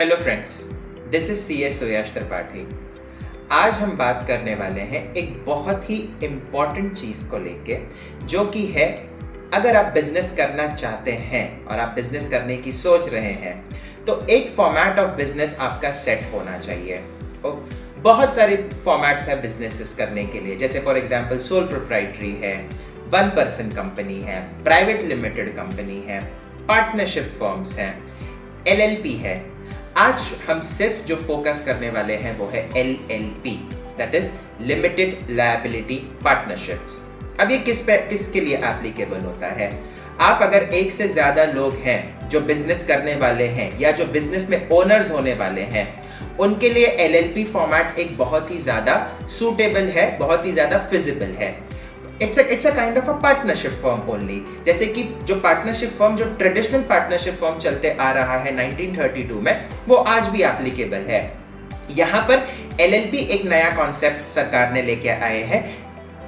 Hello friends, this is CS सुयश त्रिपाठी। आज हम बात करने वाले हैं एक बहुत ही इम्पॉर्टेंट चीज़ को लेके, जो कि है अगर आप बिजनेस करना चाहते हैं और आप बिजनेस करने की सोच रहे हैं तो एक फॉर्मेट ऑफ बिजनेस आपका सेट होना चाहिए। बहुत सारे फॉर्मेट्स हैं बिजनेसेस करने के लिए, जैसे फॉर एग्जांपल सोल प्रोप्राइटरी है, वन पर्सन कंपनी है, प्राइवेट लिमिटेड कंपनी है, पार्टनरशिप फर्म्स हैं, LLP है। आज हम सिर्फ जो फोकस करने वाले हैं वो है LLP, that is limited liability partnerships. अब ये किसके लिए एप्लीकेबल होता है? आप अगर एक से ज्यादा लोग हैं जो बिजनेस करने वाले हैं या जो बिजनेस में ओनर्स होने वाले हैं, उनके लिए LLP फॉर्मेट एक बहुत ही ज्यादा सूटेबल है, बहुत ही ज्यादा फिजिबल है। It's a kind of a partnership firm only. जैसे कि जो पार्टनरशिप फर्म, जो ट्रेडिशनल पार्टनरशिप फर्म चलते आ रहा है 1932 में, वो आज भी एप्लीकेबल है। यहाँ पर LLP एक नया कॉन्सेप्ट सरकार ने लेके आए हैं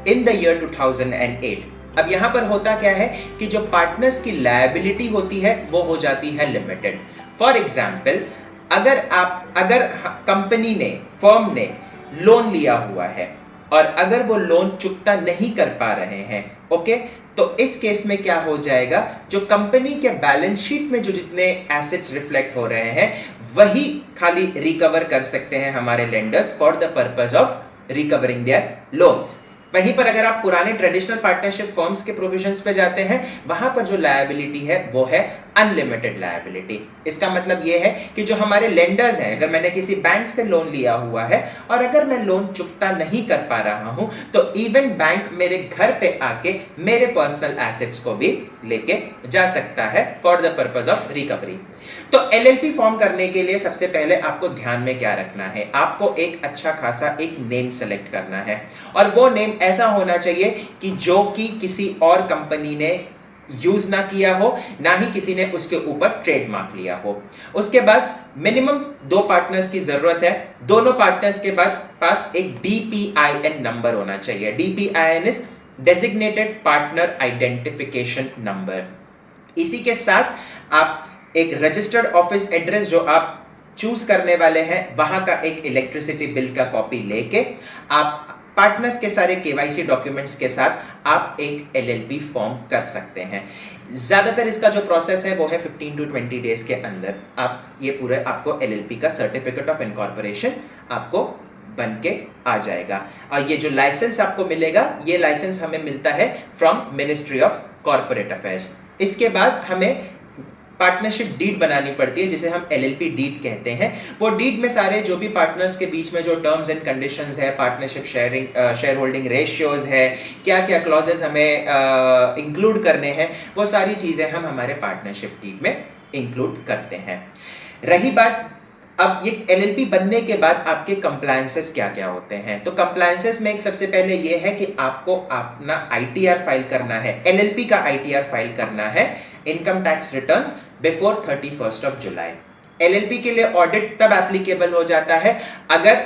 इन द ईयर 2008। अब यहाँ पर होता क्या है कि जो पार्टनर्स की लायबिलिटी होती है वो हो जाती है लिमिटेड। फॉर एग्जाम्पल, अगर कंपनी ने, फर्म ने लोन लिया हुआ है और अगर वो लोन चुकता नहीं कर पा रहे हैं, ओके, तो इस केस में क्या हो जाएगा, जो कंपनी के बैलेंस शीट में जो जितने एसेट्स रिफ्लेक्ट हो रहे हैं वही खाली रिकवर कर सकते हैं हमारे lenders for the purpose of recovering their loans. वहीं पर अगर आप पुराने ट्रेडिशनल पार्टनरशिप फर्म्स के प्रोविजंस पे जाते हैं, वहां पर जो लायबिलिटी है वो है अनलिमिटेड लायबिलिटी। इसका मतलब ये है कि जो हमारे लेंडर्स हैं, अगर मैंने किसी बैंक से लोन लिया हुआ है और अगर मैं लोन चुकता नहीं कर पा रहा हूं, तो इवन बैंक मेरे घर पे आके मेरे पर्सनल एसेट्स को भी लेके जा सकता है for the purpose of recovery. तो LLP फॉर्म करने के लिए सबसे पहले आपको ध्यान में क्या रखना है? आपको एक अच्छा खासा एक नेम सेलेक्ट करना है, और वो नेम ऐसा होना चाहिए कि जो कि किसी और कंपनी ने यूज ना किया हो, ना ही किसी ने उसके ऊपर ट्रेडमार्क लिया हो। उसके बाद मिनिमम 2 पार्टनर्स की जरूरत है। दोनों पार्टनर्स के बाद पास एक DPIN नंबर होना चाहिए। DPIN is designated partner identification number. इसी के साथ आप एक रजिस्टर्ड ऑफिस एड्रेस जो आप चूज करने वाले हैं, वहां का एक इलेक्ट्रिसिटी बिल का कॉपी लेके आप पार्टनर्स के सारे KYC डॉक्यूमेंट्स के साथ आप एक LLP फॉर्म कर सकते हैं। ज्यादातर इसका जो प्रोसेस है वो है 15 to 20 डेज के अंदर आप ये पूरे आपको LLP का सर्टिफिकेट ऑफ इनकॉर्पोरेशन आपको बन के आ जाएगा। और ये जो लाइसेंस आपको मिलेगा, ये लाइसेंस हमें मिलता है from ministry of corporate affairs. इसके बाद हमें पार्टनरशिप डीड बनानी पड़ती है, जिसे हम LLP डीड कहते हैं। वो डीड में सारे जो भी पार्टनर्स के बीच में जो टर्म्स एंड कंडीशंस है, पार्टनरशिप शेयर होल्डिंग रेशियोज है, क्या क्या क्लॉजेस हमें इंक्लूड करने हैं, वो सारी चीजें हम हमारे पार्टनरशिप डीड में इंक्लूड करते हैं। रही बात, अब ये LLP बनने के बाद आपके कंप्लायंसेस क्या क्या होते हैं, तो कंप्लायंसेस में एक सबसे पहले ये है कि आपको अपना ITR फाइल करना है। LLP का ITR फाइल करना है, income tax returns, before 31 of July. LLP के लिए ऑडिट तब एप्लीकेबल हो जाता है अगर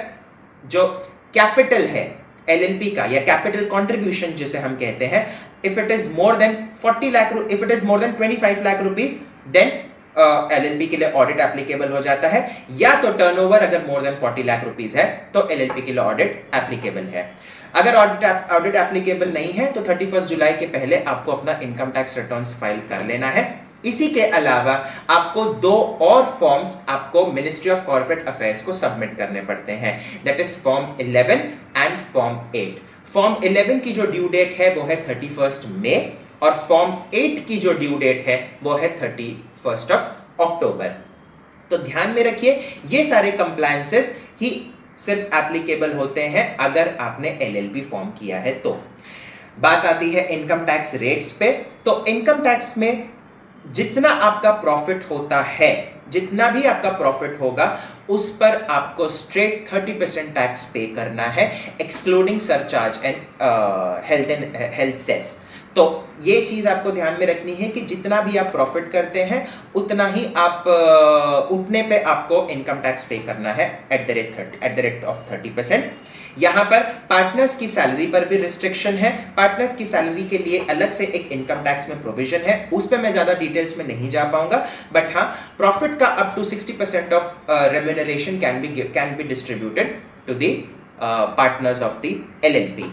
जो कैपिटल है LLP का, या कैपिटल कंट्रीब्यूशन जिसे हम कहते हैं, if it is more than 40 lakh, if it is more than 25 lakh rupees, then LLP के लिए ऑडिट एप्लीकेबल हो जाता है। या तो टर्नओवर अगर मोर देन 40 लाख रुपीज है तो LLP के लिए ऑडिट एप्लीकेबल है। अगर ऑडिट एप्लीकेबल नहीं है तो 31 जुलाई के पहले आपको अपना इनकम टैक्स रिटर्न्स फाइल कर लेना है। इसी के अलावा आपको 2 और फॉर्म्स आपको मिनिस्ट्री ऑफ कॉर्पोरेट अफेयर्स को सबमिट करने पड़ते हैं, that is form 11 and form 8। Form 11 की जो ड्यू डेट है वो है 31 मई, और फॉर्म 8 की जो ड्यू डेट है वो है 31 ऑफ अक्टूबर। तो ध्यान में रखिए, ये सारे कंप्लायंसेस ही सिर्फ एप्लीकेबल होते हैं अगर आपने LLP फॉर्म किया है। तो बात आती है इनकम टैक्स रेट्स पे। तो इनकम टैक्स में जितना आपका प्रॉफिट होता है, जितना भी आपका प्रॉफिट होगा, उस पर आपको स्ट्रेट 30% टैक्स पे करना है, excluding surcharge and health cess. तो ये चीज आपको ध्यान में रखनी है कि जितना भी आप प्रॉफिट करते हैं उतना ही आप उतने पे आपको इनकम टैक्स पे करना है एट द रेट ऑफ 30%। यहाँ पर पार्टनर्स की सैलरी पर भी रिस्ट्रिक्शन है। पार्टनर्स की सैलरी के लिए अलग से एक इनकम टैक्स में प्रोविजन है, उस पर मैं ज्यादा डिटेल्स में नहीं जा पाऊंगा, बट हाँ, प्रॉफिट का up to 60% of remuneration can be distributed to the partners of the LLP।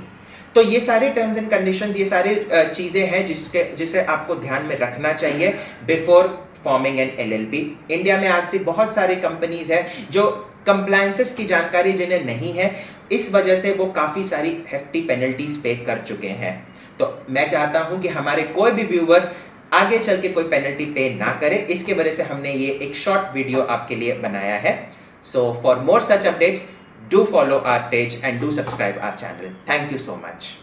तो ये सारे टर्म्स एंड कंडीशंस, ये सारे चीजें हैं जिसे आपको ध्यान में रखना चाहिए before forming an LLP। India में आज से बहुत सारे कंपनीज हैं जो कंप्लायंसेस की जानकारी जिन्हें नहीं है, इस वजह से वो काफी सारी हेफ्टी पेनल्टीज पे कर चुके हैं। तो मैं चाहता हूं कि हमारे कोई भी व्यूवर्स आगे चल के कोई पेनल्टी पे ना करे, इसके वजह से हमने ये एक शॉर्ट वीडियो आपके लिए बनाया है। So for more such updates, do follow our page and do subscribe our channel. Thank you so much.